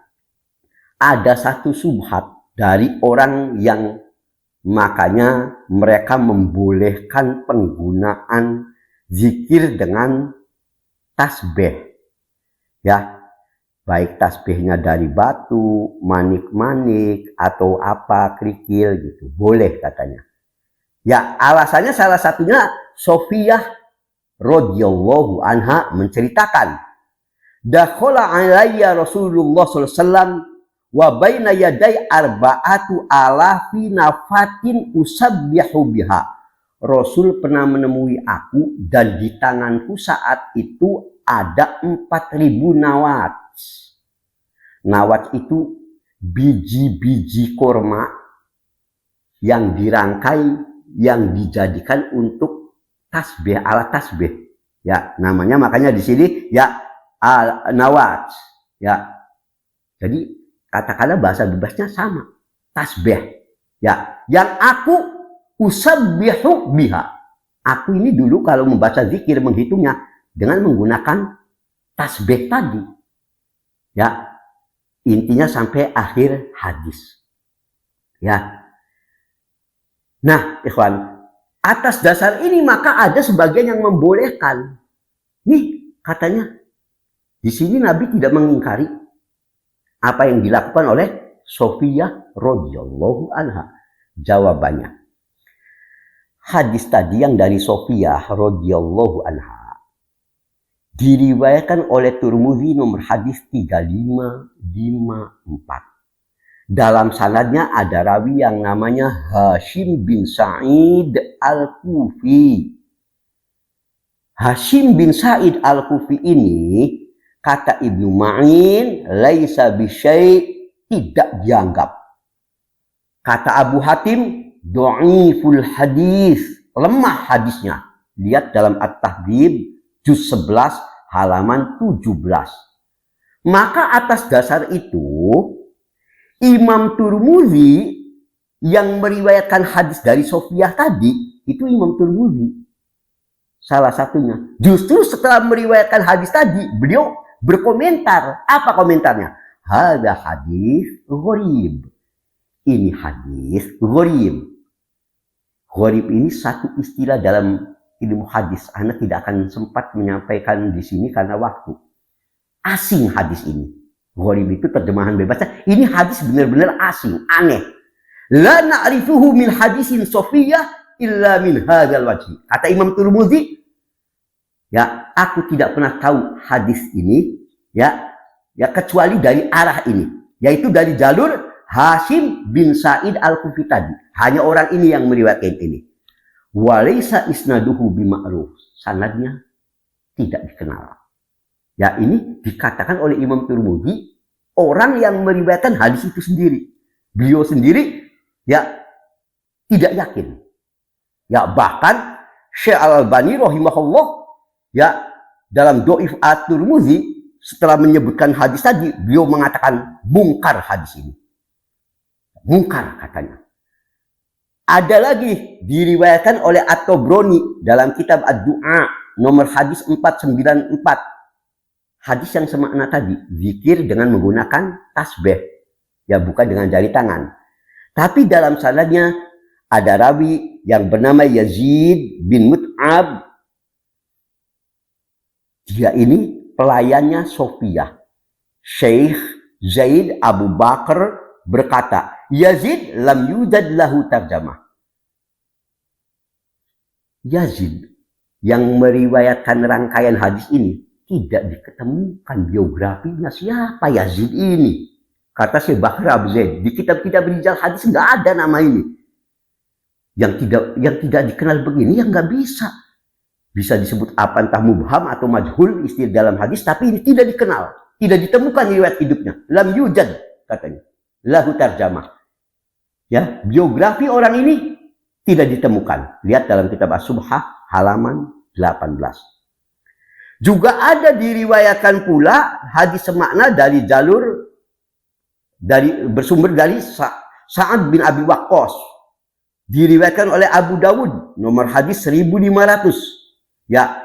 Ada satu subhat dari orang yang makanya mereka membolehkan penggunaan zikir dengan tasbih. Ya, baik tasbihnya dari batu, manik-manik, atau apa, kerikil gitu. Boleh katanya. Ya, alasannya salah satunya Sofiyah radhiyallahu anha menceritakan. Dakhala alayya Rasulullah sallallahu alaihi wasallam wa baina yaday arba'atu alafi nafatin usabbihu biha. Rasul pernah menemui aku dan di tanganku saat itu ada 4.000 nawat. Nawat itu biji-biji korma yang dirangkai, yang dijadikan untuk tasbih, alat tasbih. Ya, namanya makanya di sini ya nawat. Ya, jadi katakanlah bahasa bebasnya sama, tasbih. Ya, yang aku usabbihu biha. Aku ini dulu kalau membaca zikir menghitungnya dengan menggunakan tasbih tadi. Ya. Intinya sampai akhir hadis. Ya. Nah, ikhwan, atas dasar ini maka ada sebagian yang membolehkan. Nih, katanya di sini Nabi tidak mengingkari apa yang dilakukan oleh Sofiyah radhiyallahu anha. Jawabannya, hadis tadi yang dari Sofiyah radhiyallahu anha diriwayatkan oleh Tirmidzi nomor hadis 3554. Dalam sanadnya ada rawi yang namanya Hashim bin Sa'id Al-Kufi. Hashim bin Sa'id Al-Kufi ini, kata Ibnu Ma'in, laisa bisyai', tidak dianggap. Kata Abu Hatim, dhaiful hadis, lemah hadisnya. Lihat dalam At-Tahdhib juz 11 halaman 17. Maka atas dasar itu Imam Tirmidzi yang meriwayatkan hadis dari Sofiyah tadi, itu Imam Tirmidzi salah satunya. Justru setelah meriwayatkan hadis tadi, beliau berkomentar. Apa komentarnya? Hadza hadis gharib. Ini hadis gharib. Gharib ini satu istilah dalam ilmu hadis. Anda tidak akan sempat menyampaikan di sini karena waktu. Asing hadis ini. Gharib itu terjemahan bebasnya. Ini hadis benar-benar asing, aneh. La na'rifuhu min hadisin Sofiyah illa min hadzal wajhi. Kata Imam Tirmidzi, ya, aku tidak pernah tahu hadis ini, ya kecuali dari arah ini, yaitu dari jalur Hashim bin Sa'id Al-Kufi tadi. Hanya orang ini yang meriwayatkan ini. Walaysa isnaduhu bima'ruf. Sanadnya tidak dikenal. Ya, ini dikatakan oleh Imam Tirmidzi orang yang meriwayatkan hadis itu sendiri. Beliau sendiri ya tidak yakin. Ya, bahkan Syekh Al-Albani rahimahullah ya dalam Dhaif At-Tirmidzi setelah menyebutkan hadis tadi, beliau mengatakan mungkar hadis ini. Mungkar katanya. Ada lagi diriwayatkan oleh At-Tabrani dalam kitab Ad-Du'a nomor hadis 494. Hadis yang semakna tadi, zikir dengan menggunakan tasbih, ya bukan dengan jari tangan. Tapi dalam sanadnya ada rawi yang bernama Yazid bin Mut'ab. Dia ini pelayannya Sofiyah. Syekh Zaid Abu Bakar berkata, Yazid lam yudad lahu tarjamah. Yazid yang meriwayatkan rangkaian hadis ini tidak diketemukan biografinya. Siapa Yazid ini? Kata Syekh Bakar Abu Zaid, di kitab-kitab rijal hadis nggak ada nama ini. Yang tidak dikenal begini yang nggak bisa. Bisa disebut apa entah mubham atau majhul istilah dalam hadis, tapi ini tidak dikenal, tidak ditemukan riwayat hidupnya. Lam yujad katanya. Lahu tarjamah. Ya, biografi orang ini tidak ditemukan. Lihat dalam kitab As-Subhah halaman 18. Juga ada diriwayatkan pula hadis semakna dari jalur bersumber dari Sa'ad bin Abi Waqqas. Diriwayatkan oleh Abu Dawud nomor hadis 1500. Ya,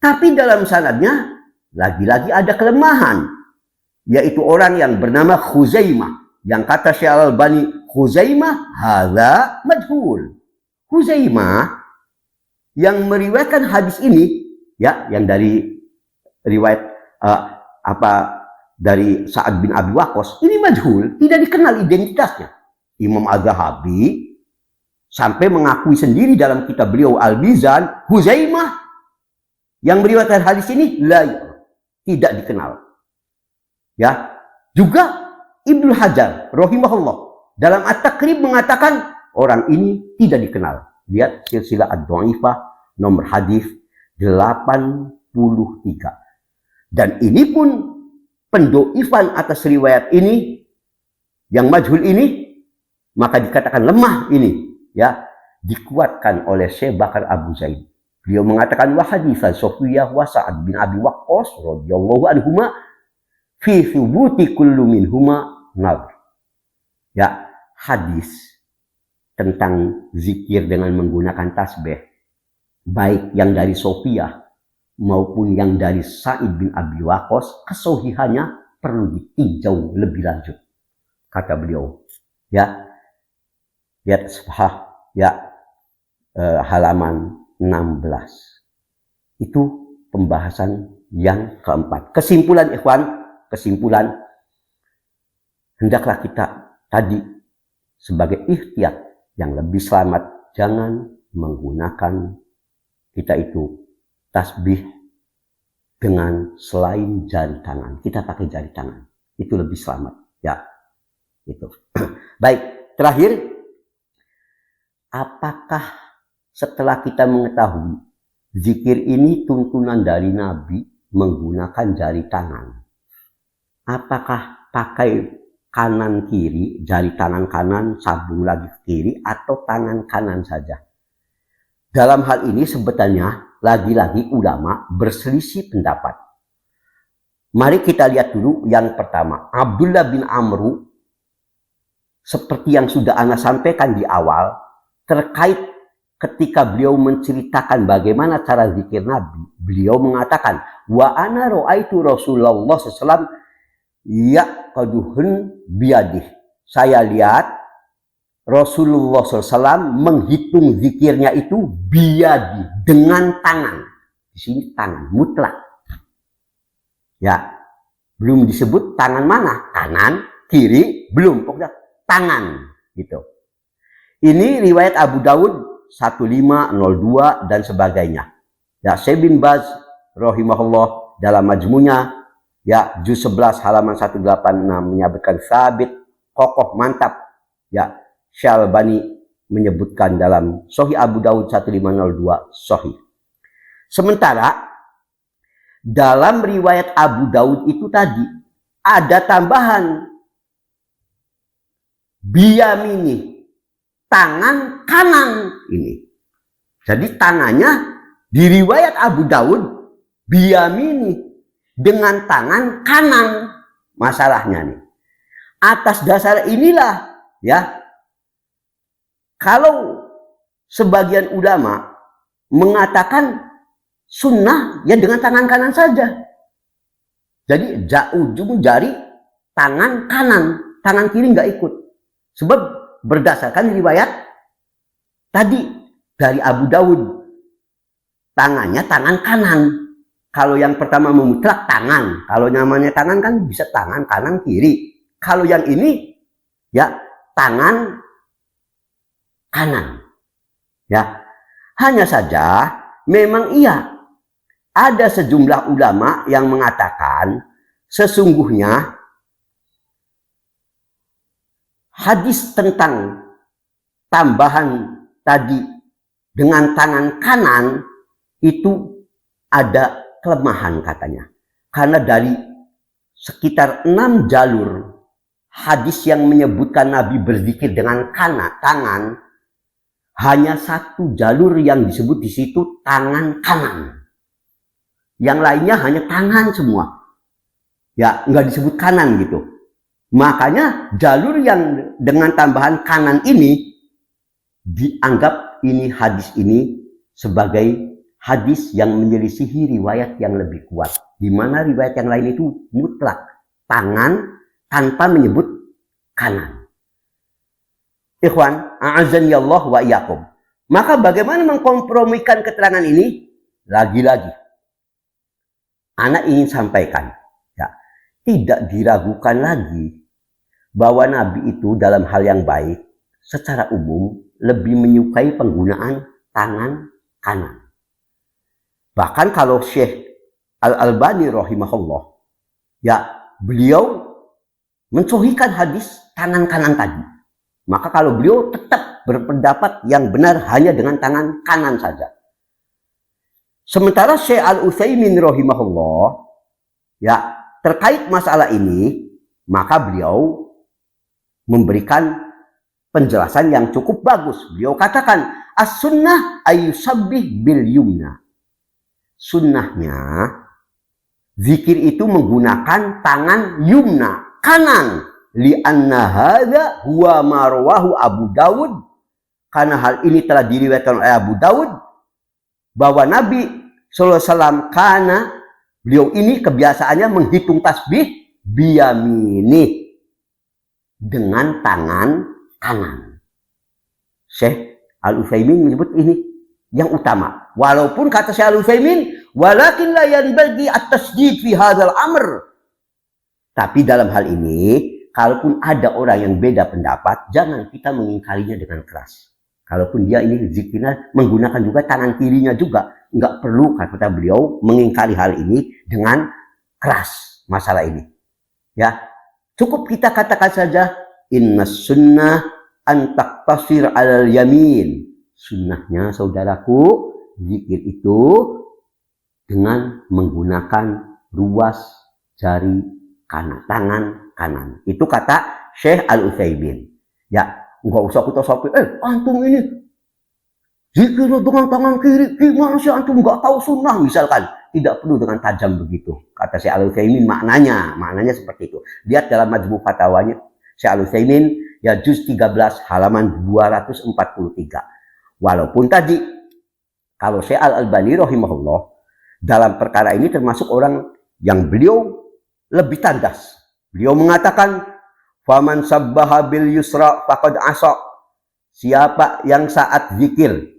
tapi dalam sanadnya lagi-lagi ada kelemahan, yaitu orang yang bernama Khuzaimah. Yang kata Syekh Al-Albani, Khuzaimah hadza majhul. Khuzaimah yang meriwayatkan hadis ini, ya, yang dari riwayat dari Sa'ad bin Abi Waqqas, ini majhul, tidak dikenal identitasnya. Imam Az-Zahabi sampai mengakui sendiri dalam kitab beliau Al-Mizan, Khuzaimah yang meriwayatkan hadis ini tidak dikenal. Ya, juga Ibnu Hajar rahimahullah dalam At-Taqrib mengatakan orang ini tidak dikenal. Lihat silsilah Ad-Dhaifah nomor hadis 83. Dan ini pun pendoifan atas riwayat ini yang majhul ini, maka dikatakan lemah ini, ya, dikuatkan oleh Syekh Bakar Abu Zaid. Beliau mengatakan wa haditsan Sofiyah wa Sa'ad bin Abi Waqqas radhiyallahu anhuma fi thubuti kullu minhuma nadhr. Ya, hadis tentang zikir dengan menggunakan tasbih, baik yang dari Sofiyah maupun yang dari Sa'id bin Abi Waqqas, kesohihannya perlu ditinjau lebih lanjut, kata beliau. Ya, lihat Subhah, ya, halaman 16. Itu pembahasan yang keempat. Kesimpulan ikhwan, kesimpulan, hendaklah kita tadi sebagai ikhtiyat yang lebih selamat, jangan menggunakan kita itu tasbih dengan selain jari tangan. Kita pakai jari tangan, itu lebih selamat, ya. Itu. Baik, terakhir, apakah setelah kita mengetahui zikir ini tuntunan dari Nabi menggunakan jari tangan, apakah pakai kanan kiri, jari tangan kanan sambung lagi ke kiri, atau tangan kanan saja? Dalam hal ini sebetulnya lagi-lagi ulama berselisih pendapat. Mari kita lihat dulu yang pertama. Abdullah bin Amru, seperti yang sudah Ana sampaikan di awal, terkait ketika beliau menceritakan bagaimana cara zikir Nabi, beliau mengatakan, wa ana ra'aitu Rasulullah SAW yaqaduhun biyadih. Saya lihat Rasulullah SAW menghitung zikirnya itu biyadi, dengan tangan. Di sini tangan mutlak. Ya, belum disebut tangan mana, kanan, kiri, belum, pokoknya tangan gitu. Ini riwayat Abu Dawud 1502 dan sebagainya. Ya, Syekh bin Baz rahimahullah dalam majmunya, ya, juz 11 halaman 186 menyebutkan sabit, kokoh, mantap. Ya, Syekh Al-Albani menyebutkan dalam Sahih Abu Dawud 1502 sahih. Sementara dalam riwayat Abu Daud itu tadi ada tambahan biyamini, tangan kanan ini. Jadi tangannya di riwayat Abu Daud biyamini, dengan tangan kanan. Masalahnya nih, atas dasar inilah ya, kalau sebagian ulama mengatakan sunnah ya dengan tangan kanan saja. Jadi ujung jari tangan kanan, tangan kiri nggak ikut. Sebab berdasarkan riwayat tadi dari Abu Daud, tangannya tangan kanan. Kalau yang pertama memutlak tangan, kalau namanya tangan kan bisa tangan kanan kiri. Kalau yang ini ya tangan kanan. Ya, hanya saja memang iya ada sejumlah ulama yang mengatakan sesungguhnya hadis tentang tambahan tadi dengan tangan kanan itu ada kelemahan katanya. Karena dari sekitar 6 jalur hadis yang menyebutkan Nabi berzikir dengan tangan, hanya 1 jalur yang disebut di situ tangan kanan. Yang lainnya hanya tangan semua. Ya, nggak disebut kanan gitu. Makanya jalur yang dengan tambahan kanan ini dianggap ini hadis ini sebagai hadis yang menyelisihi riwayat yang lebih kuat. Di mana riwayat yang lain itu mutlak tangan tanpa menyebut kanan. Ikhwan, a'azani Allah wa iyyakum. Maka bagaimana mengkompromikan keterangan ini? Lagi-lagi anak ingin sampaikan, ya, tidak diragukan lagi bahwa Nabi itu dalam hal yang baik secara umum lebih menyukai penggunaan tangan kanan. Bahkan kalau Syekh Al-Albani rahimahullah, ya beliau mensohikan hadis tangan kanan tadi. Maka kalau beliau tetap berpendapat yang benar hanya dengan tangan kanan saja. Sementara Syekh Al-Utsaimin rahimahullah, ya terkait masalah ini, maka beliau memberikan penjelasan yang cukup bagus. Beliau katakan, as-sunnah ayyusabbih bil yumna. Sunnahnya, zikir itu menggunakan tangan yumna, kanan. Li'anna hadza huwa marwahu Abu Daud. Karena hal ini telah diriwayatkan oleh Abu Daud, bahwa Nabi SAW karena beliau ini kebiasaannya menghitung tasbih biyamini, dengan tangan kanan. Syekh Al-Utsaimin menyebut ini yang utama. Walaupun kata Syekh Al-Utsaimin, walakin la yanbaghi at-tasdid fi hadzal amr. Tapi dalam hal ini, kalaupun ada orang yang beda pendapat, jangan kita mengingkarinya dengan keras. Kalaupun dia ini zikirnya menggunakan juga tangan kirinya juga, nggak perlu kata beliau mengingkari hal ini dengan keras masalah ini. Ya, cukup kita katakan saja, inna sunnah antaktasir al yamin. Sunnahnya saudaraku, zikir itu dengan menggunakan ruas jari kanan, tangan kanan. Itu kata Syekh Al-Utsaimin. Ya, nggak usah kita sampai, antum ini zikir dengan tangan kiri, gimana sih antum nggak tahu sunnah misalkan. Tidak perlu dengan tajam begitu. Kata Syekh Al-Utsaimin maknanya seperti itu. Lihat dalam Majmu' Fatawanya Syekh Al-Utsaimin, ya juz 13 halaman 243. Walaupun tadi kalau Syekh Al-Albani rahimahullah dalam perkara ini termasuk orang yang beliau lebih tandas. Beliau mengatakan, faman sabbaha bil yusra faqad asa. Siapa yang saat zikir,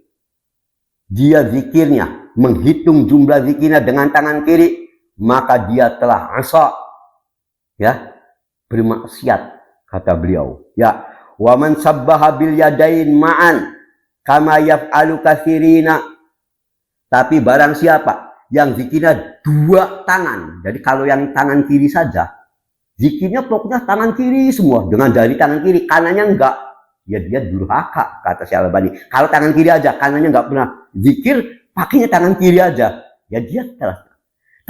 dia zikirnya menghitung jumlah zikirnya dengan tangan kiri, maka dia telah asa, ya, bermaksiat, kata beliau. Ya, waman sabbaha bil yadain ma'an kama yaf'alu katsirina. Tapi barang siapa yang zikirnya 2 tangan, jadi kalau yang tangan kiri saja, zikirnya pokoknya tangan kiri semua, dengan jari tangan kiri, kanannya enggak, ya dia durhaka, kata Syekh Al-Albani. Kalau tangan kiri aja, kanannya enggak pernah zikir, pakainya tangan kiri aja, ya dia telah.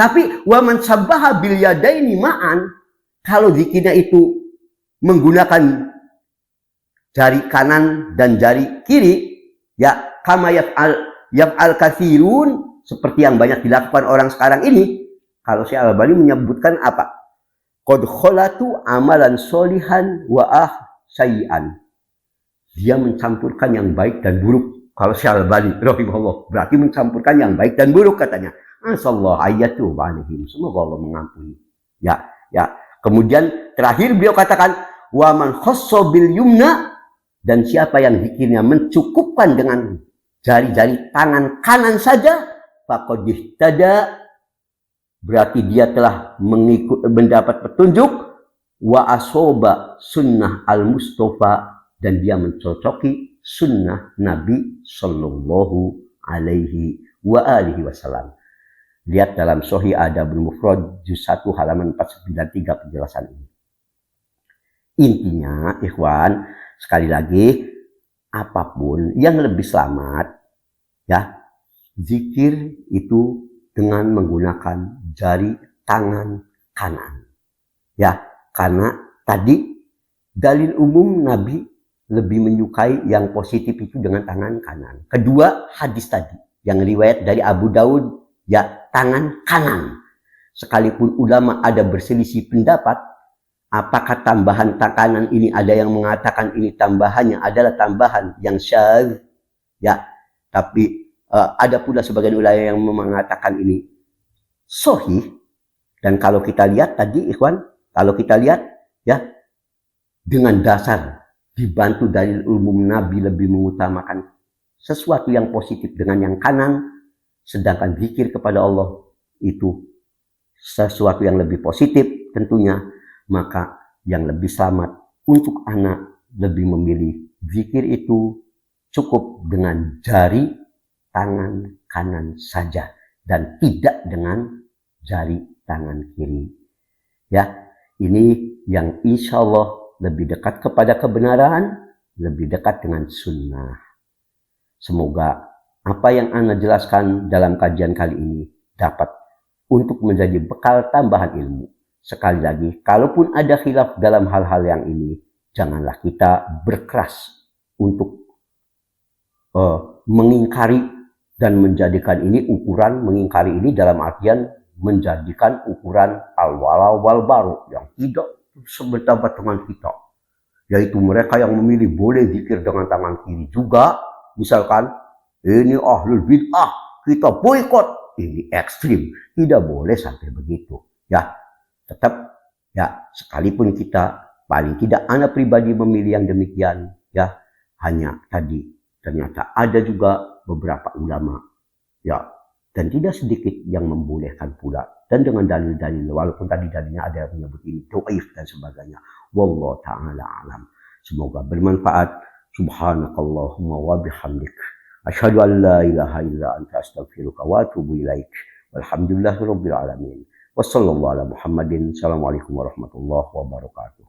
Tapi wa man sabbaha bil yadaini ma'an, kalau zikirnya itu menggunakan jari kanan dan jari kiri, ya kama yaf'al katsirun, seperti yang banyak dilakukan orang sekarang ini. Kalau Syekh Al-Albani menyebutkan apa? Qad kholatu amalan solihan wa sayyi'an. Dia mencampurkan yang baik dan buruk. Kalau Syekh Al-Albani rahimahullah berarti mencampurkan yang baik dan buruk katanya. Asallahu ayatu alaihim. Semoga Allah mengampuni. Ya. Kemudian terakhir beliau katakan wa man khassa bil yumna, dan siapa yang zikirnya mencukupkan dengan jari-jari tangan kanan saja, faqad ihtada, berarti dia telah mendapat petunjuk, wa asoba sunnah al-mustafa, dan dia mencocoki sunnah Nabi sallallahu alaihi wa alihi wasallam. Lihat dalam Sahih Adabul Mufrad juz 1 halaman 493 penjelasan ini. Intinya, ikhwan, sekali lagi, apapun yang lebih selamat, ya, zikir itu dengan menggunakan jari tangan kanan. Ya, karena tadi dalil umum Nabi lebih menyukai yang positif itu dengan tangan kanan. Kedua, hadis tadi yang riwayat dari Abu Daud, ya, tangan kanan. Sekalipun ulama ada berselisih pendapat, apakah tambahan kanan ini, ada yang mengatakan ini tambahannya adalah tambahan yang syadz, ya, tapi ada pula sebagian ulama yang mengatakan ini sahih. Dan kalau kita lihat tadi, ikhwan, kalau kita lihat, ya, dengan dasar dibantu dari umum Nabi lebih mengutamakan sesuatu yang positif dengan yang kanan, sedangkan zikir kepada Allah itu sesuatu yang lebih positif tentunya, maka yang lebih selamat untuk anak lebih memilih zikir itu cukup dengan jari tangan kanan saja dan tidak dengan jari tangan kiri. Ya, ini yang insya Allah lebih dekat kepada kebenaran, lebih dekat dengan sunnah. Semoga apa yang Ana jelaskan dalam kajian kali ini dapat untuk menjadi bekal tambahan ilmu. Sekali lagi, kalaupun ada khilaf dalam hal-hal yang ini, janganlah kita berkeras untuk mengingkari dan menjadikan ini ukuran. Mengingkari ini dalam artian menjadikan ukuran al-wala wal baru yang tidak sependapat dengan kita, yaitu mereka yang memilih boleh zikir dengan tangan kiri juga. Misalkan ini ahlul bid'ah, kita boikot, ini ekstrim, tidak boleh sampai begitu. Ya, tetap, ya, sekalipun kita paling tidak anak pribadi memilih yang demikian, ya, hanya tadi ternyata ada juga beberapa ulama, ya, dan tidak sedikit yang membolehkan pula, dan dengan dalil-dalil, walaupun tadi dalilnya ada yang menyebut ini dhaif dan sebagainya. Wallahu ta'ala alam. Semoga bermanfaat. Subhanakallahumma wa bihamdik, asyhadu an la ilaha illa anta astaghfiruka wa atubu ilaik. Walhamdulillahirabbil alamin. Wassallallahu ala Muhammadin. Assalamualaikum warahmatullahi wabarakatuh.